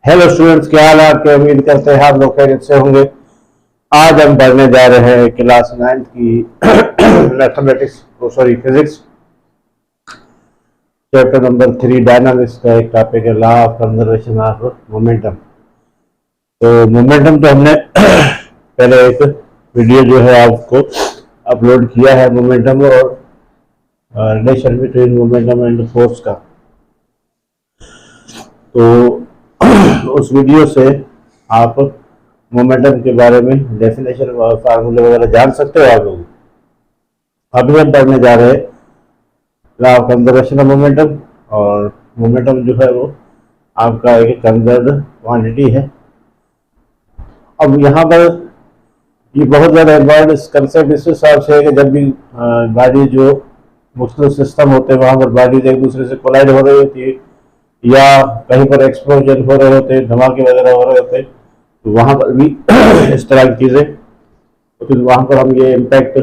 Hello students, क्या हाल है आपके। उम्मीद करते हैं आप लोग खैरियत से होंगे। आज हम पढ़ने जा रहे हैं क्लास 9 की mathematics sorry physics chapter number 3 dynamics का एक टॉपिक है law of conservation of momentum. तो मोमेंटम तो हमने पहले एक वीडियो जो है आपको अपलोड किया है मोमेंटम और relation between momentum and force का। तो उस वीडियो से आप मोमेंटम के बारे में डेफिनेशन और फार्मूले वगैरह जान सकते हो आप लोग। अभी हम पढ़ने जा रहे हैं law of conservation of momentum. और मोमेंटम जो है वो आपका एक कंजर्व्ड क्वांटिटी है। अब यहाँ पर ये बहुत ज़्यादा इम्पॉर्टेंट इस कंसेप्ट इस हिसाब से है कि जब भी बॉडी जो मुख्तलिफ सिस्टम होते हैं वहाँ पर बॉडीज एक दूसरे से कोलाइड हो रही होती है या कहीं पर एक्सप्लोजन हो रहे होते हैं, धमाके वगैरह हो रहे होते हैं, तो वहाँ पर भी इस तरह की चीज़ें, तो फिर वहाँ पर हम ये इम्पैक्ट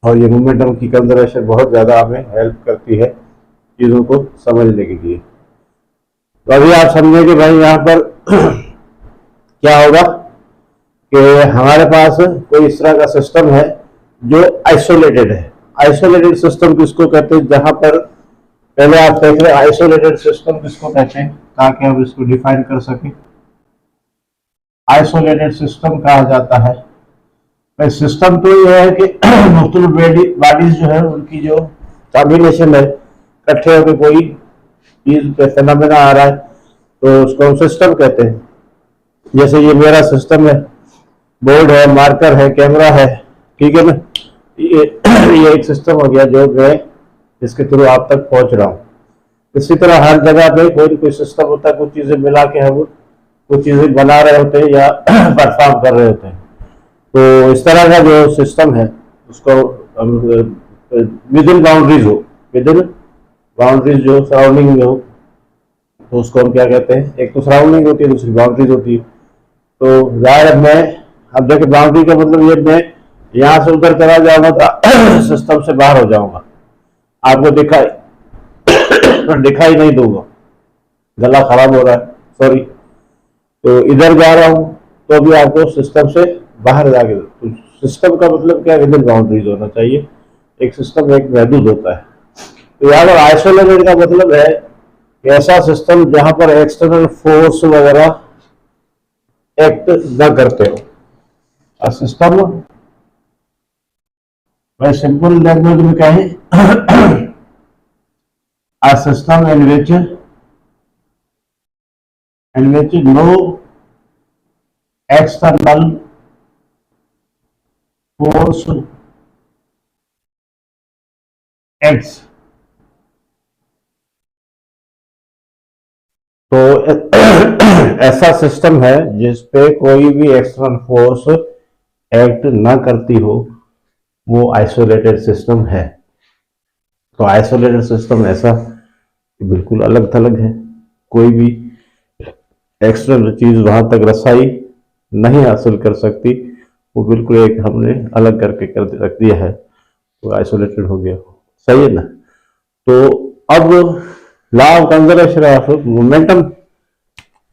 और ये मोमेंटम की कंजर्वेशन बहुत ज़्यादा हमें हेल्प करती है चीज़ों को समझने के लिए। तो अभी आप समझे कि भाई यहाँ पर क्या होगा कि हमारे पास कोई इस तरह का सिस्टम है जो आइसोलेटेड है। आइसोलेटेड सिस्टम किसको कहते हैं, जहां पर पहले आप देख रहे आइसोलेटेड सिस्टम किसको कहते हैं ताकि हम इसको डिफाइन कर सकें। आइसोलेटेड सिस्टम कहा जाता है भाई सिस्टम तो यह है कि मुख्तलिफ बॉडीज जो है उनकी जो कॉम्बिनेशन है, इकट्ठे होकर कोई चीज पे फिनोमेना आ रहा है तो उसको हम सिस्टम कहते हैं। जैसे ये मेरा सिस्टम है, बोर्ड है, मार्कर है, कैमरा है, ठीक है ना। ये एक सिस्टम हो गया जो मैं इसके थ्रू आप तक पहुंच रहा हूँ। इसी तरह हर जगह पे कोई न कोई सिस्टम होता है, कुछ चीजें मिला के हम कुछ चीजें बना रहे होते हैं या परफॉर्म कर रहे होते हैं। तो इस तरह का जो सिस्टम है उसको विद इन बाउंड्रीज हो, विद इन बाउंड्रीज जो सराउंडिंग में हो, तो उसको हम क्या कहते हैं, एक तो सराउंडिंग होती है, दूसरी बाउंड्रीज होती है। तो जाहिर मैं अब देखिए बाउंड्री का मतलब ये मैं यहाँ से उधर चला जाऊंगा तो सिस्टम से बाहर हो जाऊंगा, आपको दिखाई नहीं दूंगा, गला खराब हो रहा है सॉरी। तो इधर जा रहा हूं तो भी आपको सिस्टम से बाहर जाके, तो सिस्टम का मतलब क्या, विद इन बाउंड्रीज होना चाहिए। एक सिस्टम एक महदूद होता है। तो यहाँ पर आइसोलेटेड का मतलब है कि ऐसा सिस्टम जहां पर एक्सटर्नल फोर्स वगैरह एक्ट न करते हो। सिस्टम भाई सिंपल लैंग्वेज में कहें a system in which no external force acts। तो ऐसा सिस्टम है जिसपे कोई भी एक्सटर्नल फोर्स एक्ट ना करती हो, वो आइसोलेटेड सिस्टम है। तो आइसोलेटेड सिस्टम ऐसा बिल्कुल अलग थलग है, कोई भी एक्सटर्नल चीज वहां तक रसाई नहीं हासिल कर सकती, वो बिल्कुल एक हमने अलग करके रख दिया है, तो आइसोलेटेड हो गया। सही है ना। तो अब law of conservation of momentum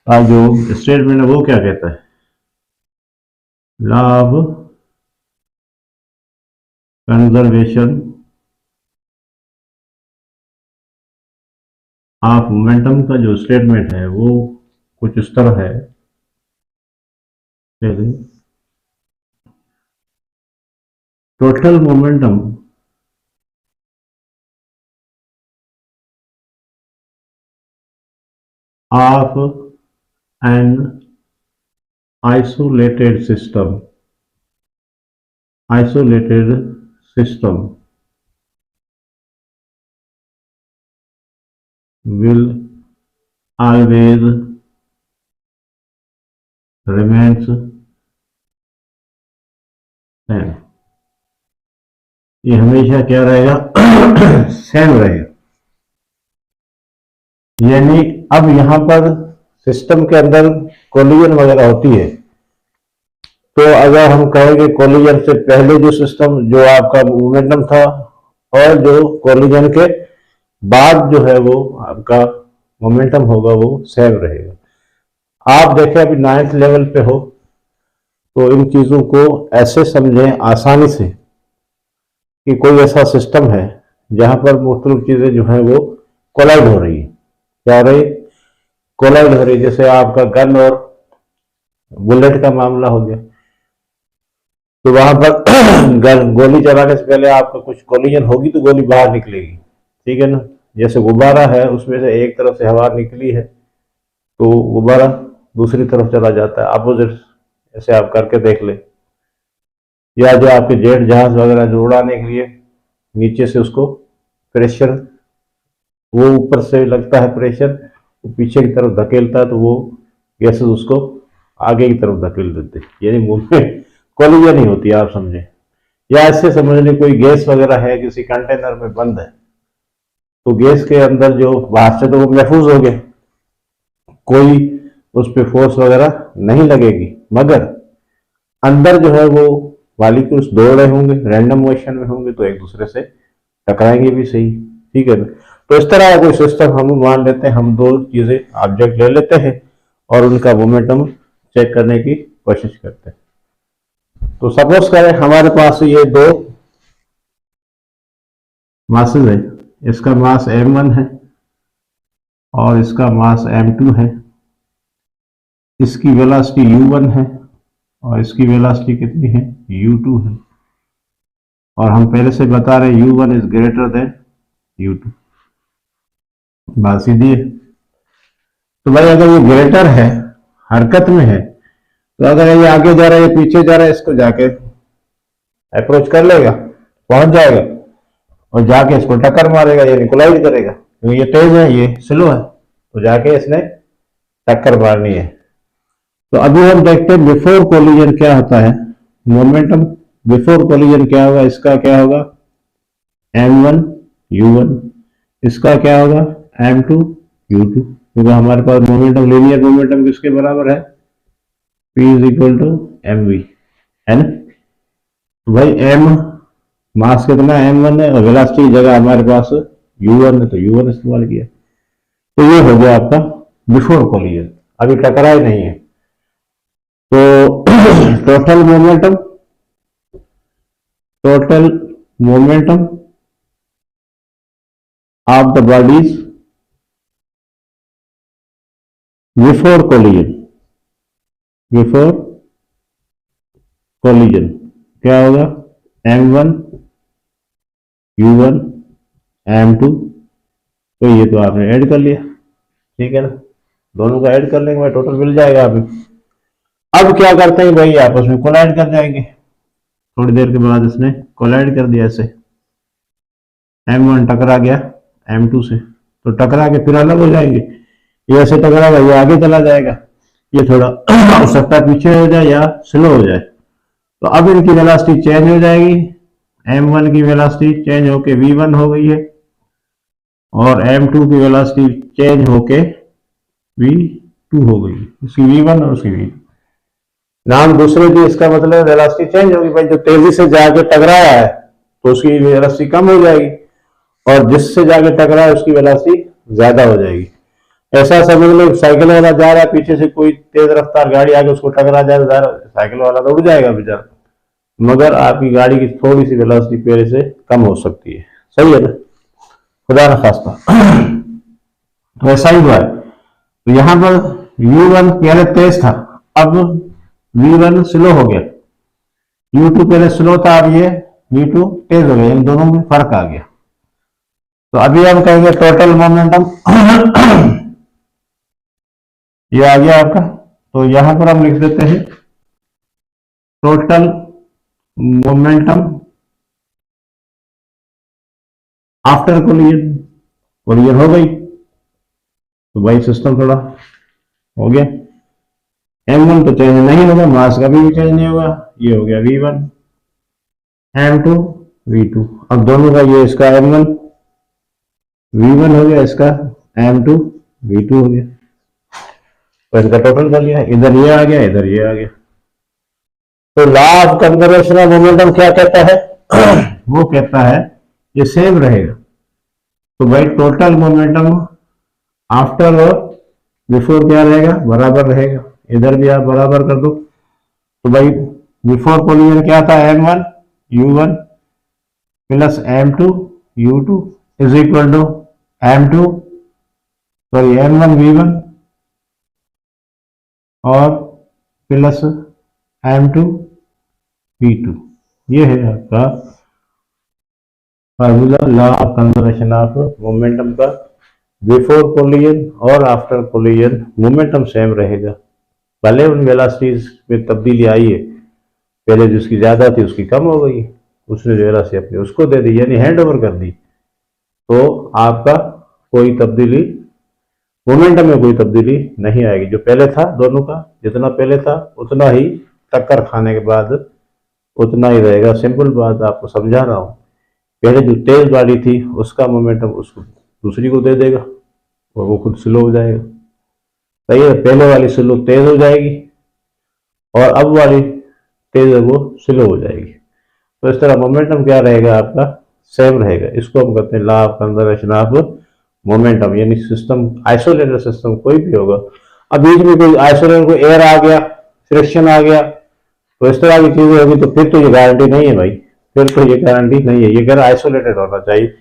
का जो स्टेटमेंट है वो क्या कहता है, law of conservation of momentum का जो स्टेटमेंट है वो कुछ इस तरह है। Total momentum of an isolated system will always remains same। ये हमेशा क्या रहेगा, सेम रहेगा। यानी अब यहां पर सिस्टम के अंदर कोलिजन वगैरह होती है, तो अगर हम कहेंगे कोलिजन से पहले जो सिस्टम जो आपका मोमेंटम था और जो कोलिजन के बाद जो है वो आपका मोमेंटम होगा वो सेम रहेगा। आप देखें अभी 9th लेवल पे हो, तो इन चीजों को ऐसे समझें आसानी से कि कोई ऐसा सिस्टम है जहां पर मुख्तलिफ चीजें जो है वो कोलाइड हो रही है। क्या हो रही है? कोलाइड हो रही है। जैसे आपका गन और बुलेट का मामला हो गया, तो वहां पर गन गोली चलाने से पहले आपका कुछ कोलिजन होगी तो गोली बाहर निकलेगी, ठीक है ना। जैसे गुब्बारा है, उसमें से एक तरफ से हवा निकली है तो गुब्बारा दूसरी तरफ चला जाता है, अपोजिट। ऐसे आप करके देख ले। या जो आपके जेट जहाज वगैरह जो उड़ाने के लिए नीचे से उसको प्रेशर, वो ऊपर से लगता है प्रेशर, वो पीछे की तरफ धकेलता है तो वो गैसेस उसको आगे की तरफ धकेल देते हैं, यानी मूवमेंट कोलिजन नहीं होती, आप समझे। या ऐसे समझ लें कोई गैस वगैरह है किसी कंटेनर में बंद है, तो गैस के अंदर जो बाहर से तो वो महफूज हो गए, कोई उस पर फोर्स वगैरह नहीं लगेगी, मगर अंदर जो है वो मॉलिक्यूल्स दौड़ रहे होंगे, रैंडम मोशन में होंगे, तो एक दूसरे से टकराएंगे भी, सही, ठीक है ना। तो इस तरह का कोई सिस्टम हम मान लेते हैं, हम दो चीजें ऑब्जेक्ट ले लेते हैं और उनका मोमेंटम चेक करने की कोशिश करते हैं। तो सपोज करें हमारे पास ये दो मासेस है, इसका मास m1 है और इसका मास m2 है। इसकी वेलोसिटी u1 है और इसकी वेलोसिटी कितनी है? u2 है। और हम पहले से बता रहे हैं u1 is greater than u2। बात सीधी है। तो भाई अगर ये ग्रेटर है, हरकत में है, तो अगर ये आगे जा रहा है, ये पीछे जा रहा है, इसको जाके अप्रोच कर लेगा, पहुंच जाएगा और जाके इसको टक्कर मारेगा, यानी कोलाइड करेगा, क्योंकि ये तेज है, ये स्लो है, तो जाके इसने टक्कर मारनी है। तो अभी हम देखते हैं बिफोर कोलिजन क्या होता है, मोमेंटम बिफोर कोलिजन क्या होगा। इसका क्या होगा? m1 u1। इसका क्या होगा? m2 u2। क्योंकि हमारे पास मोमेंटम, लीनियर मोमेंटम किसके बराबर है? p is equal to mv, है ना। तो भाई m मास कितना m1 है और वेलोसिटी की जगह हमारे पास u1 है, तो u1 इस्तेमाल किया। तो ये हो गया आपका बिफोर कोलिजन, अभी टकरा ही नहीं है। तो total momentum of the bodies before collision क्या होगा? m1 u1 m2। तो ये तो आपने ऐड कर लिया, ठीक है ना। दोनों का ऐड कर लेंगे भाई, टोटल मिल जाएगा अभी। अब क्या करते हैं भाई, आपस में कोलाइड कर जाएंगे। थोड़ी देर के बाद इसने कोलाइड कर दिया, ऐसे m1 टकरा गया m2 से, तो टकरा के फिर अलग हो जाएंगे। ये ऐसे टकराएगा, ये आगे चला जाएगा, ये थोड़ा हो सकता है पीछे हो जाए या स्लो हो जाए। तो अब इनकी वेलोसिटी चेंज हो जाएगी। m1 की वेलोसिटी चेंज होके v1 हो गई है और m2 की वेलोसिटी चेंज होके v2 हो गई। उसकी v1 और उसकी v2 नाम दूसरे भी, इसका मतलब वेलोसिटी चेंज होगी भाई। जो तेजी से जाके टकराया है तो उसकी वेलोसिटी कम हो जाएगी और जिससे जाके टकराया उसकी वेलोसिटी ज्यादा हो जाएगी। ऐसा समझ लो साइकिल वाला जा रहा है, पीछे से कोई तेज रफ्तार गाड़ी आके उसको टकरा जाए, साइकिल वाला तो उड़ जाएगा बेचारा, मगर आपकी गाड़ी की थोड़ी सी वेलोसिटी पहले से कम हो सकती है, सही है ना, खुदा न खास्ता। तो ऐसा ही हुआ है। तो यहां पर u1 पहले तेज था, अब v1 स्लो हो गया। u2 पहले स्लो था, अब ये v2 तेज हो गया, इन दोनों में फर्क आ गया। तो अभी हम कहेंगे टोटल मोमेंटम ये आ गया आपका। तो यहां पर हम लिख देते हैं total momentum after collision. Collision हो गई तो भाई सिस्टम थोड़ा हो गया। m1 तो चेंज नहीं होगा, मास का भी चेंज नहीं होगा, ये हो गया v1, m2 v2। अब दोनों का, ये इसका m1 v1 हो गया, इसका m2 v2 हो गया। तो इसका टोटल कर लिया, इधर ये आ गया, इधर ये आ गया। तो law of conservation of momentum क्या कहता है? वो कहता है ये सेम रहेगा। तो भाई टोटल मोमेंटम आफ्टर बिफोर क्या रहेगा, बराबर रहेगा। इधर भी आप बराबर कर दो। तो भाई बिफोर कोलिजन क्या था, m1 u1 plus m2 u2 is equal to m2 sorry m1 v1 और प्लस m2 v2। ये है आपका formula law of conservation of momentum का। बिफोर कोलिजन और आफ्टर कोलिजन मोमेंटम सेम रहेगा, भले उन वेलोसिटीज में तब्दीली आई है, पहले जिसकी ज्यादा थी उसकी कम हो गई, उसने जो वेलोसिटी अपनी उसको दे दी, यानी हैंड ओवर कर दी, तो आपका कोई तब्दीली मोमेंटम में कोई तब्दीली नहीं आएगी। जो पहले था दोनों का जितना पहले था उतना ही टक्कर खाने के बाद उतना ही रहेगा। सिंपल बात आपको समझा रहा हूं। पहले जो तेज गाड़ी थी उसका मोमेंटम उसको दूसरी को दे देगा और वो खुद स्लो हो जाएगा। सही है, पहले वाली स्लो तेज हो जाएगी और अब वाली तेज है वो स्लो हो जाएगी। तो इस तरह मोमेंटम क्या रहेगा आपका, सेम रहेगा। इसको हम कहते हैं law of conservation of momentum, यानी सिस्टम आइसोलेटेड सिस्टम कोई भी होगा, अब बीच में कोई आइसोलेटेड को एयर आ गया, फ्रिक्शन आ गया, तो इस तरह की चीजें होगी, तो फिर तो ये गारंटी नहीं है भाई, फिर तो ये गारंटी नहीं है। ये घर आइसोलेटेड होना चाहिए,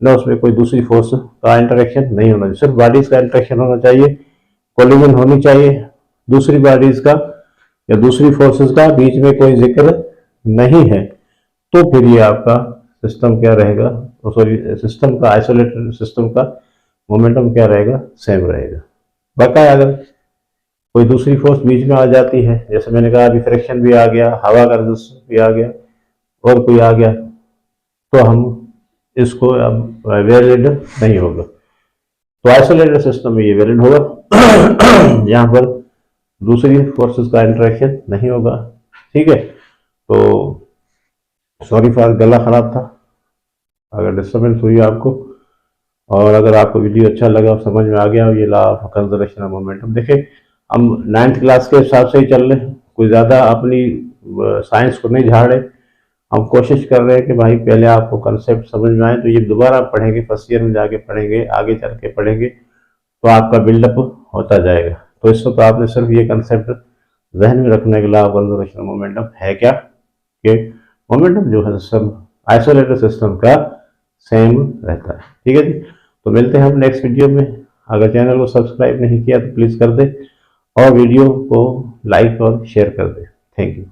ना उसमें कोई दूसरी फोर्स का इंटरेक्शन नहीं होना चाहिए, सिर्फ बॉडीज का इंटरेक्शन होना चाहिए, कोलिजन होनी चाहिए दूसरी बॉडीज का या दूसरी फोर्सेस का, बीच में कोई जिक्र नहीं है। तो फिर ये आपका सिस्टम क्या रहेगा, सॉरी सिस्टम का आइसोलेटेड सिस्टम का मोमेंटम क्या रहेगा, सेम रहेगा। बकाया अगर कोई दूसरी फोर्स बीच में आ जाती है, जैसे मैंने कहा अभी फ्रिक्शन भी आ गया, हवा का रेजिस्टेंस भी आ गया और कोई आ गया, तो हम इसको अब वैलिड नहीं होगा। तो आइसोलेटेड सिस्टम में ये वैलिड होगा यहाँ पर दूसरी फोर्सेस का इंटरेक्शन नहीं होगा। ठीक है, तो सॉरी फॉर गला खराब था, अगर डिस्टर्बेंस हुई आपको, और अगर आपको वीडियो अच्छा लगा और समझ में आ गया ये law of conservation of momentum. देखिए हम 9th क्लास के हिसाब से ही चल रहे हैं, कोई ज़्यादा अपनी साइंस को नहीं झाड़ रहे, हम कोशिश कर रहे हैं कि भाई पहले आपको कंसेप्ट समझ में आए, तो ये दोबारा पढ़ेंगे, फर्स्ट ईयर में जाके पढ़ेंगे, आगे चल के पढ़ेंगे, तो आपका बिल्डअप होता जाएगा। तो इस वक्त आपने सिर्फ ये कंसेप्ट जहन में रखने के law of conservation of momentum है क्या, कि मोमेंटम जो है सिस्टम आइसोलेटेड सिस्टम का सेम रहता है। ठीक है जी, तो मिलते हैं हम नेक्स्ट वीडियो में। अगर चैनल को सब्सक्राइब नहीं किया तो प्लीज़ कर दे और वीडियो को लाइक और शेयर कर दे। Thank you.